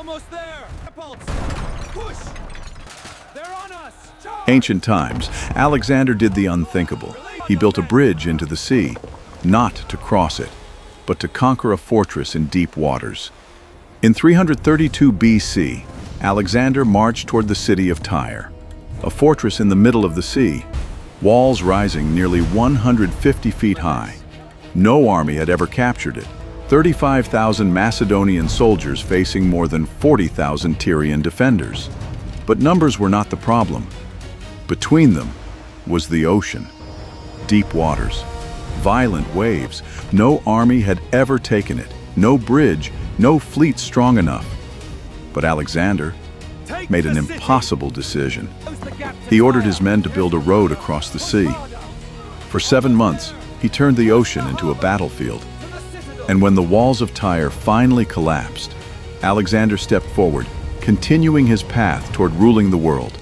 Almost there! Catapults! Push! They're on us! Charge! Ancient times, Alexander did the unthinkable. He built a bridge into the sea, not to cross it, but to conquer a fortress in deep waters. In 332 BC, Alexander marched toward the city of Tyre, a fortress in the middle of the sea, walls rising nearly 150 feet high. No army had ever captured it. 35,000 Macedonian soldiers facing more than 40,000 Tyrian defenders. But numbers were not the problem. Between them was the ocean. Deep waters, violent waves. No army had ever taken it. No bridge, no fleet strong enough. But Alexander made an impossible decision. He ordered his men to build a road across the sea. For 7 months, he turned the ocean into a battlefield. And when the walls of Tyre finally collapsed, Alexander stepped forward, continuing his path toward ruling the world.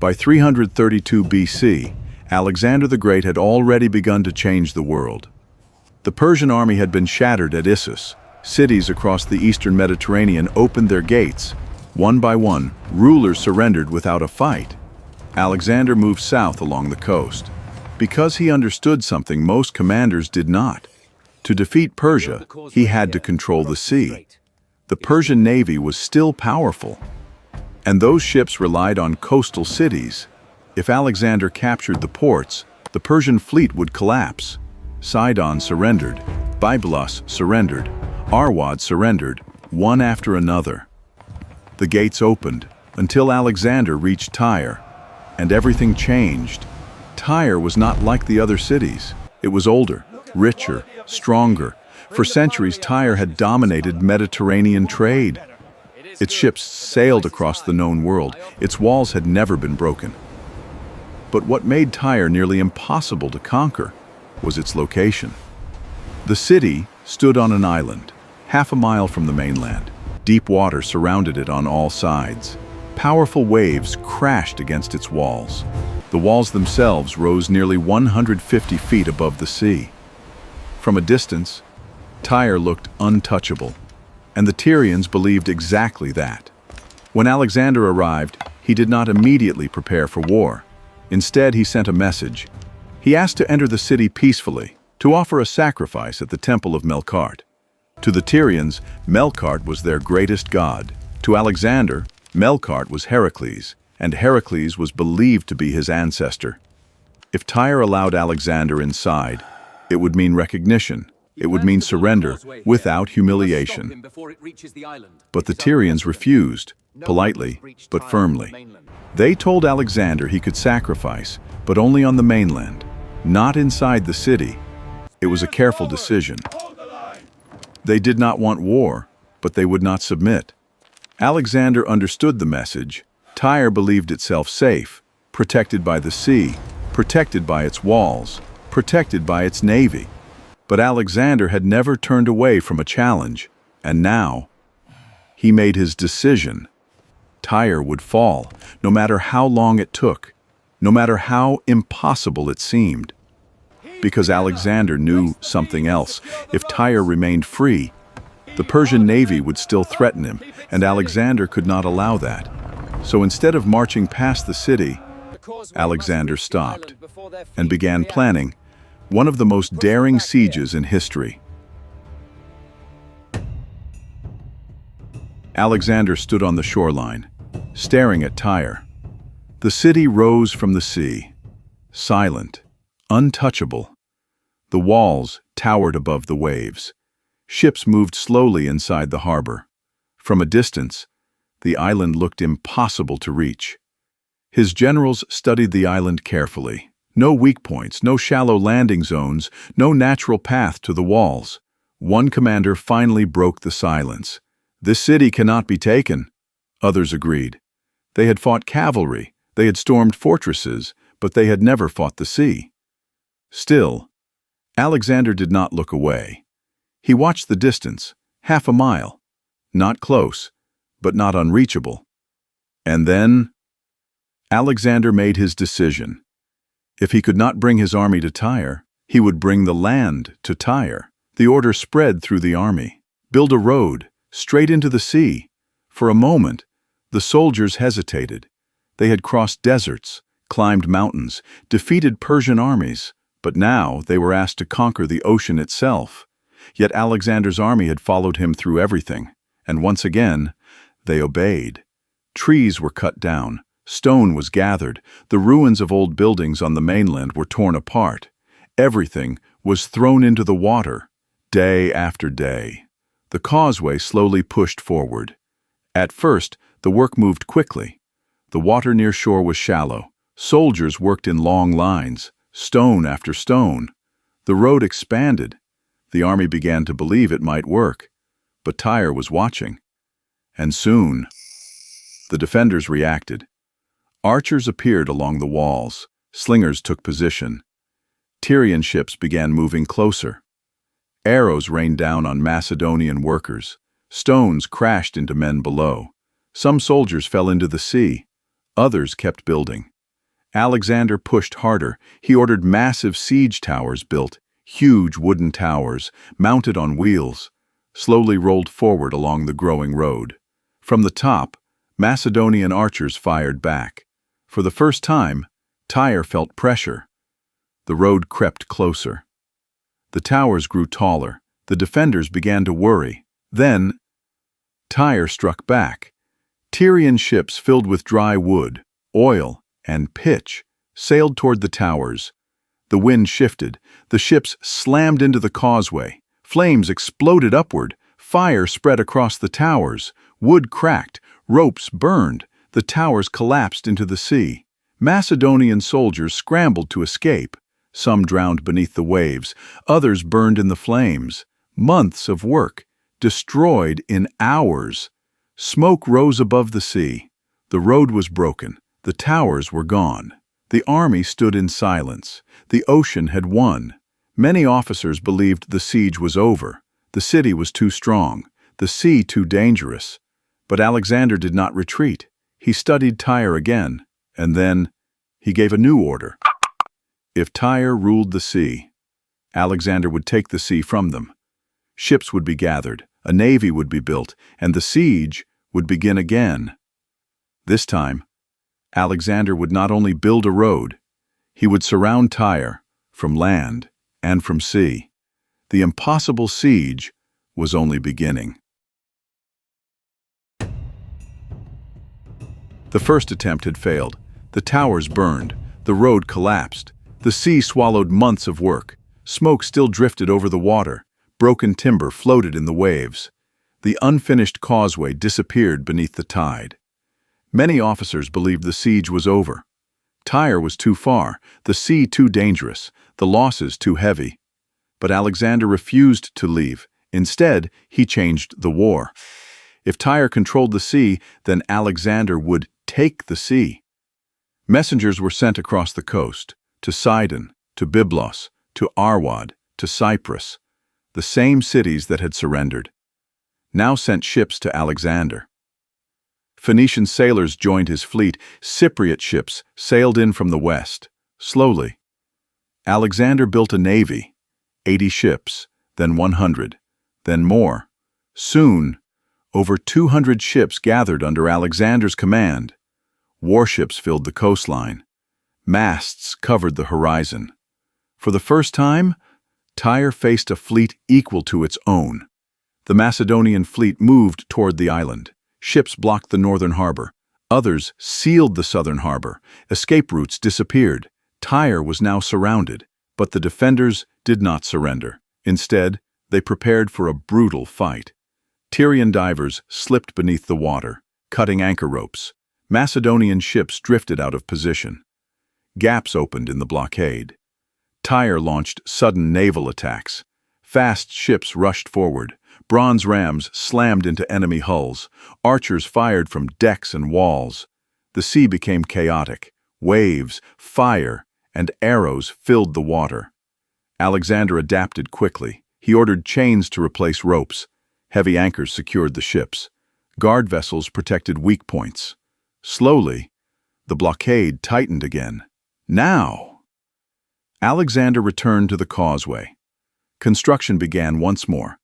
By 332 BC, Alexander the Great had already begun to change the world. The Persian army had been shattered at Issus. Cities across the eastern Mediterranean opened their gates. One by one, rulers surrendered without a fight. Alexander moved south along the coast, because he understood something most commanders did not. To defeat Persia, he had to control the sea. The Persian navy was still powerful, and those ships relied on coastal cities. If Alexander captured the ports, the Persian fleet would collapse. Sidon surrendered, Byblos surrendered, Arwad surrendered, one after another. The gates opened until Alexander reached Tyre, and everything changed. Tyre was not like the other cities. It was older, richer, stronger. For centuries, Tyre had dominated Mediterranean trade. Its ships sailed across the known world. Its walls had never been broken. But what made Tyre nearly impossible to conquer was its location. The city stood on an island, half a mile from the mainland. Deep water surrounded it on all sides. Powerful waves crashed against its walls. The walls themselves rose nearly 150 feet above the sea. From a distance, Tyre looked untouchable, and the Tyrians believed exactly that. When Alexander arrived, he did not immediately prepare for war. Instead, he sent a message. He asked to enter the city peacefully, to offer a sacrifice at the temple of Melkart. To the Tyrians, Melkart was their greatest god. To Alexander, Melkart was Heracles, and Heracles was believed to be his ancestor. If Tyre allowed Alexander inside, it would mean recognition. It would mean surrender without humiliation. But the Tyrians refused, politely but firmly. They told Alexander he could sacrifice, but only on the mainland, not inside the city. It was a careful decision. They did not want war, but they would not submit. Alexander understood the message. Tyre believed itself safe, protected by the sea, protected by its walls, protected by its navy. But Alexander had never turned away from a challenge, and now he made his decision. Tyre would fall, no matter how long it took, no matter how impossible it seemed. Because Alexander knew something else. If Tyre remained free, the Persian navy would still threaten him, and Alexander could not allow that. So instead of marching past the city, Alexander stopped and began planning one of the most daring sieges in history. Alexander stood on the shoreline, staring at Tyre. The city rose from the sea, silent, untouchable. The walls towered above the waves. Ships moved slowly inside the harbor. From a distance, the island looked impossible to reach. His generals studied the island carefully. No weak points, no shallow landing zones, no natural path to the walls. One commander finally broke the silence. "This city cannot be taken," others agreed. They had fought cavalry, they had stormed fortresses, but they had never fought the sea. Still, Alexander did not look away. He watched the distance, half a mile. Not close, but not unreachable. And then, Alexander made his decision. If he could not bring his army to Tyre, He would bring the land to Tyre. The order spread through the army. Build a road, straight into the sea. For a moment, the soldiers hesitated. They had crossed deserts, climbed mountains, defeated Persian armies, but now they were asked to conquer the ocean itself. Yet Alexander's army had followed him through everything, and once again, they obeyed. Trees were cut down, stone was gathered, the ruins of old buildings on the mainland were torn apart. Everything was thrown into the water, day after day. The causeway slowly pushed forward. At first, the work moved quickly. The water near shore was shallow. Soldiers worked in long lines, stone after stone. The road expanded. The army began to believe it might work. But Tyre was watching. And soon, the defenders reacted. Archers appeared along the walls. Slingers took position. Tyrian ships began moving closer. Arrows rained down on Macedonian workers. Stones crashed into men below. Some soldiers fell into the sea. Others kept building. Alexander pushed harder. He ordered massive siege towers built, huge wooden towers, mounted on wheels, slowly rolled forward along the growing road. From the top, Macedonian archers fired back. For the first time, Tyre felt pressure. The road crept closer. The towers grew taller. The defenders began to worry. Then, Tyre struck back. Tyrian ships filled with dry wood, oil, and pitch sailed toward the towers. The wind shifted. The ships slammed into the causeway. Flames exploded upward. Fire spread across the towers. Wood cracked. Ropes burned. The towers collapsed into the sea. Macedonian soldiers scrambled to escape. Some drowned beneath the waves. Others burned in the flames. Months of work, destroyed in hours. Smoke rose above the sea. The road was broken. The towers were gone. The army stood in silence. The ocean had won. Many officers believed the siege was over. The city was too strong. The sea too dangerous. But Alexander did not retreat. He studied Tyre again, and then he gave a new order. If Tyre ruled the sea, Alexander would take the sea from them. Ships would be gathered, a navy would be built, and the siege would begin again. This time, Alexander would not only build a road, he would surround Tyre from land and from sea. The impossible siege was only beginning. The first attempt had failed. The towers burned. The road collapsed. The sea swallowed months of work. Smoke still drifted over the water. Broken timber floated in the waves. The unfinished causeway disappeared beneath the tide. Many officers believed the siege was over. Tyre was too far, the sea too dangerous, the losses too heavy. But Alexander refused to leave. Instead, he changed the war. If Tyre controlled the sea, then Alexander would take the sea. Messengers were sent across the coast, to Sidon, to Byblos, to Arwad, to Cyprus, the same cities that had surrendered, now sent ships to Alexander. Phoenician sailors joined his fleet. Cypriot ships sailed in from the west. Slowly, Alexander built a navy, 80 ships, then 100, then more. Soon, over 200 ships gathered under Alexander's command. Warships filled the coastline. Masts covered the horizon. For the first time, Tyre faced a fleet equal to its own. The Macedonian fleet moved toward the island. Ships blocked the northern harbor. Others sealed the southern harbor. Escape routes disappeared. Tyre was now surrounded, but the defenders did not surrender. Instead, they prepared for a brutal fight. Tyrian divers slipped beneath the water, cutting anchor ropes. Macedonian ships drifted out of position. Gaps opened in the blockade. Tyre launched sudden naval attacks. Fast ships rushed forward. Bronze rams slammed into enemy hulls. Archers fired from decks and walls. The sea became chaotic. Waves, fire, and arrows filled the water. Alexander adapted quickly. He ordered chains to replace ropes. Heavy anchors secured the ships. Guard vessels protected weak points. Slowly, the blockade tightened again. Now, Alexander returned to the causeway. Construction began once more.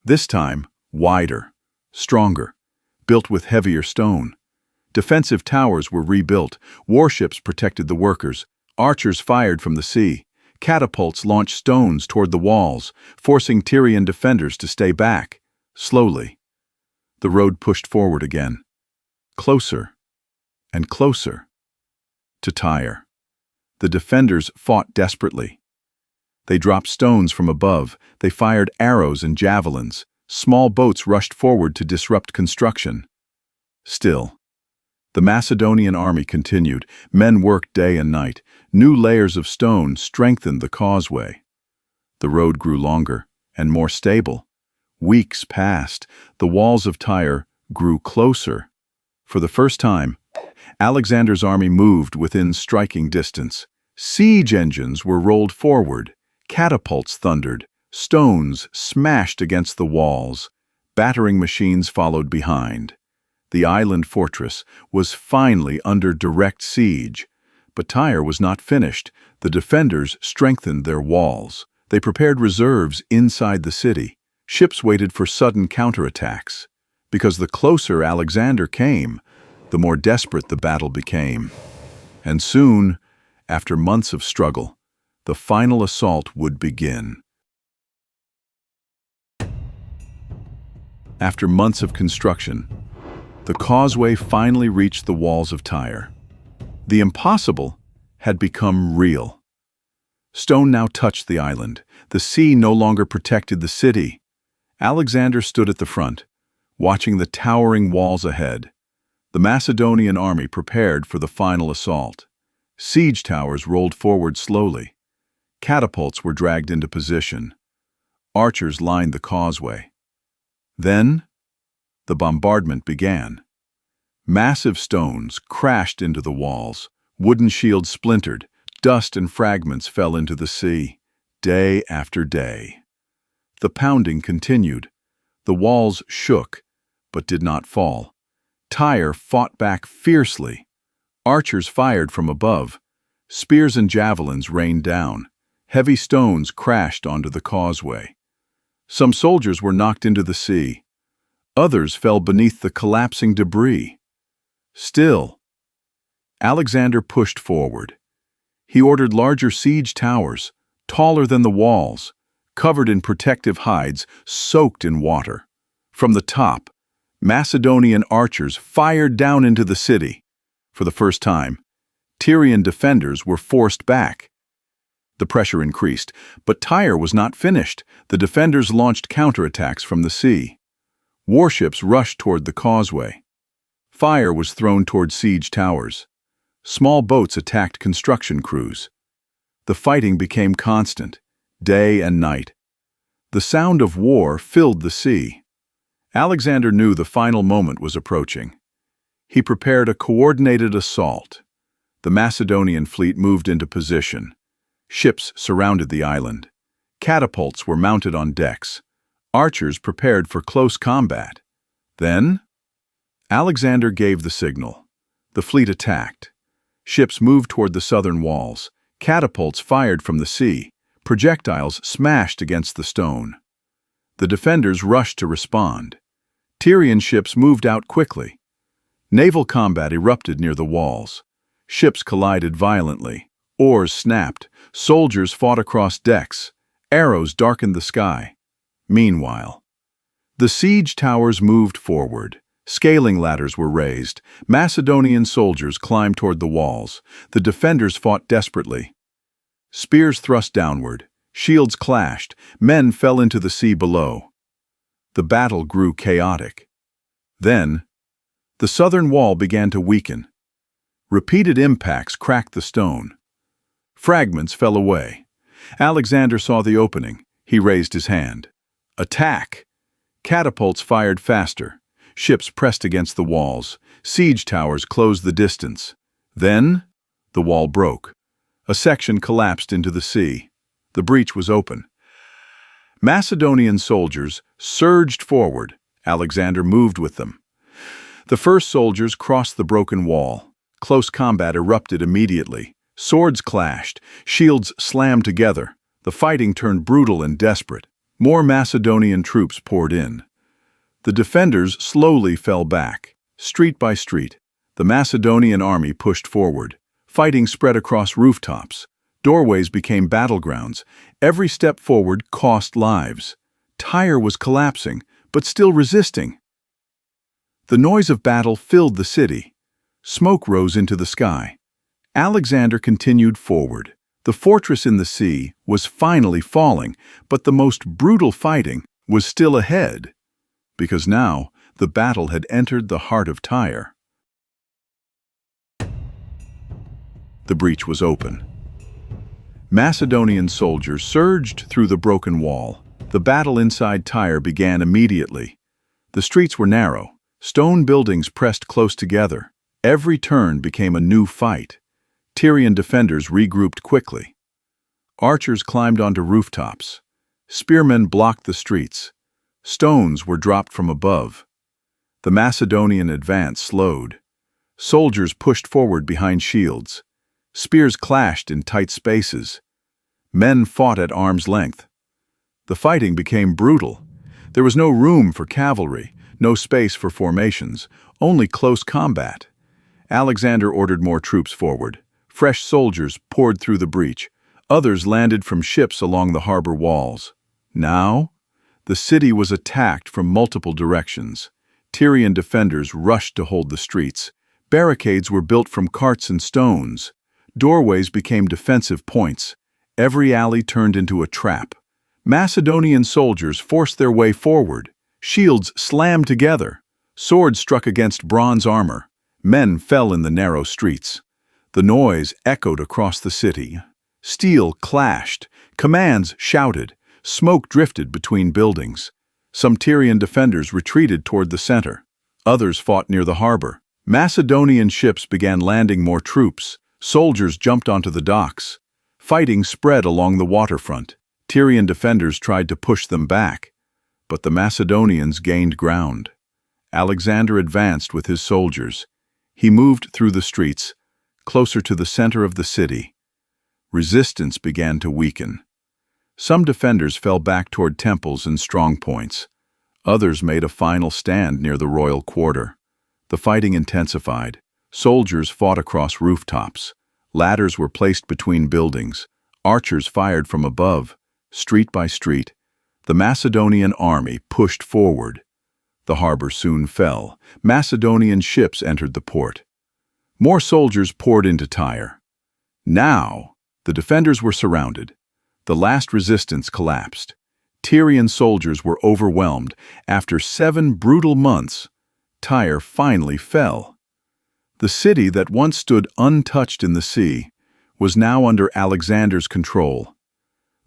This time, wider, stronger, built with heavier stone. Defensive towers were rebuilt, warships protected the workers, archers fired from the sea, catapults launched stones toward the walls, forcing Tyrian defenders to stay back. Slowly, the road pushed forward again, closer and closer to Tyre. The defenders fought desperately. They dropped stones from above, they fired arrows and javelins. Small boats rushed forward to disrupt construction. Still, the Macedonian army continued. Men worked day and night. New layers of stone strengthened the causeway. The road grew longer and more stable. Weeks passed. The walls of Tyre grew closer. For the first time, Alexander's army moved within striking distance. Siege engines were rolled forward. Catapults thundered. Stones smashed against the walls. Battering machines followed behind. The island fortress was finally under direct siege. But Tyre was not finished. The defenders strengthened their walls. They prepared reserves inside the city. Ships waited for sudden counterattacks. Because the closer Alexander came, the more desperate the battle became. And soon, after months of struggle, the final assault would begin. After months of construction, the causeway finally reached the walls of Tyre. The impossible had become real. Stone now touched the island. The sea no longer protected the city. Alexander stood at the front, watching the towering walls ahead. The Macedonian army prepared for the final assault. Siege towers rolled forward slowly. Catapults were dragged into position. Archers lined the causeway. Then, the bombardment began. Massive stones crashed into the walls. Wooden shields splintered. Dust and fragments fell into the sea. Day after day. The pounding continued. The walls shook, but did not fall. Tyre fought back fiercely. Archers fired from above. Spears and javelins rained down. Heavy stones crashed onto the causeway. Some soldiers were knocked into the sea. Others fell beneath the collapsing debris. Still, Alexander pushed forward. He ordered larger siege towers, taller than the walls, covered in protective hides, soaked in water. From the top, Macedonian archers fired down into the city. For the first time, Tyrian defenders were forced back. The pressure increased, but Tyre was not finished. The defenders launched counterattacks from the sea. Warships rushed toward the causeway. Fire was thrown toward siege towers. Small boats attacked construction crews. The fighting became constant, day and night. The sound of war filled the sea. Alexander knew the final moment was approaching. He prepared a coordinated assault. The Macedonian fleet moved into position. Ships surrounded the island. Catapults were mounted on decks. Archers prepared for close combat. Then, Alexander gave the signal. The fleet attacked. Ships moved toward the southern walls. Catapults fired from the sea. Projectiles smashed against the stone. The defenders rushed to respond. Tyrian ships moved out quickly. Naval combat erupted near the walls. Ships collided violently. Oars snapped. Soldiers fought across decks. Arrows darkened the sky. Meanwhile, the siege towers moved forward. Scaling ladders were raised. Macedonian soldiers climbed toward the walls. The defenders fought desperately. Spears thrust downward. Shields clashed. Men fell into the sea below. The battle grew chaotic. Then, the southern wall began to weaken. Repeated impacts cracked the stone. Fragments fell away. Alexander saw the opening. He raised his hand. Attack! Catapults fired faster. Ships pressed against the walls. Siege towers closed the distance. Then, the wall broke. A section collapsed into the sea. The breach was open. Macedonian soldiers surged forward. Alexander moved with them. The first soldiers crossed the broken wall. Close combat erupted immediately. Swords clashed, shields slammed together. The fighting turned brutal and desperate. More Macedonian troops poured in. The defenders slowly fell back. Street by street, the Macedonian army pushed forward. Fighting spread across rooftops. Doorways became battlegrounds. Every step forward cost lives. Tyre was collapsing, but still resisting. The noise of battle filled the city. Smoke rose into the sky. Alexander continued forward. The fortress in the sea was finally falling, but the most brutal fighting was still ahead, because now the battle had entered the heart of Tyre. The breach was open. Macedonian soldiers surged through the broken wall. The battle inside Tyre began immediately. The streets were narrow. Stone buildings pressed close together. Every turn became a new fight. Tyrian defenders regrouped quickly. Archers climbed onto rooftops. Spearmen blocked the streets. Stones were dropped from above. The Macedonian advance slowed. Soldiers pushed forward behind shields. Spears clashed in tight spaces. Men fought at arm's length. The fighting became brutal. There was no room for cavalry, no space for formations, only close combat. Alexander ordered more troops forward. Fresh soldiers poured through the breach. Others landed from ships along the harbor walls. Now, the city was attacked from multiple directions. Tyrian defenders rushed to hold the streets. Barricades were built from carts and stones. Doorways became defensive points. Every alley turned into a trap. Macedonian soldiers forced their way forward. Shields slammed together. Swords struck against bronze armor. Men fell in the narrow streets. The noise echoed across the city. Steel clashed. Commands shouted. Smoke drifted between buildings. Some Tyrian defenders retreated toward the center. Others fought near the harbor. Macedonian ships began landing more troops. Soldiers jumped onto the docks. Fighting spread along the waterfront. Tyrian defenders tried to push them back, but the Macedonians gained ground. Alexander advanced with his soldiers. He moved through the streets, closer to the center of the city. Resistance began to weaken. Some defenders fell back toward temples and strong points. Others made a final stand near the royal quarter. The fighting intensified. Soldiers fought across rooftops. Ladders were placed between buildings. Archers fired from above. Street by street, the Macedonian army pushed forward. The harbor soon fell. Macedonian ships entered the port. More soldiers poured into Tyre. Now, the defenders were surrounded. The last resistance collapsed. Tyrian soldiers were overwhelmed. After 7 brutal months, Tyre finally fell. The city that once stood untouched in the sea was now under Alexander's control.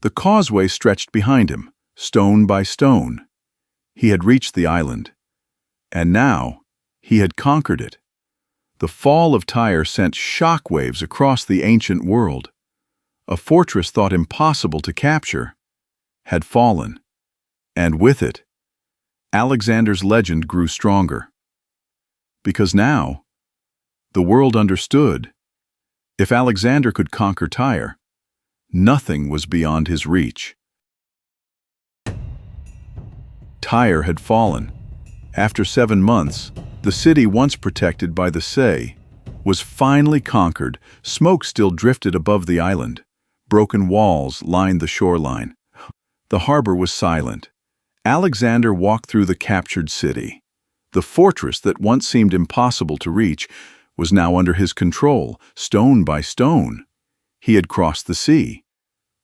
The causeway stretched behind him, stone by stone. He had reached the island, and now he had conquered it. The fall of Tyre sent shockwaves across the ancient world. A fortress thought impossible to capture had fallen, and with it, Alexander's legend grew stronger. Because now, the world understood, if Alexander could conquer Tyre, nothing was beyond his reach. Tyre had fallen. After 7 months, the city once protected by the sea was finally conquered. Smoke still drifted above the island. Broken walls lined the shoreline. The harbor was silent. Alexander walked through the captured city. The fortress that once seemed impossible to reach was now under his control, stone by stone. He had crossed the sea.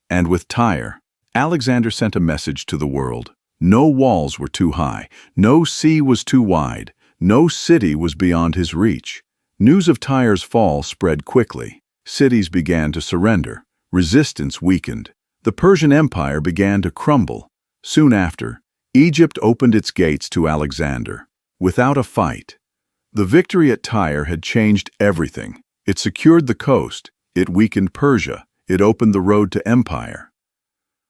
And with Tyre, Alexander sent a message to the world. No walls were too high, no sea was too wide, no city was beyond his reach. News of Tyre's fall spread quickly. Cities began to surrender. Resistance weakened. The Persian Empire began to crumble. Soon after, Egypt opened its gates to Alexander. Without a fight, the victory at Tyre had changed everything. It secured the coast, it weakened Persia, it opened the road to empire.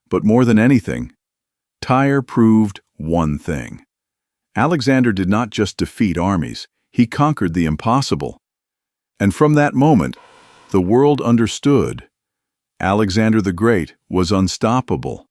But more than anything, Tyre proved one thing. Alexander did not just defeat armies, he conquered the impossible. And from that moment, the world understood Alexander the Great was unstoppable.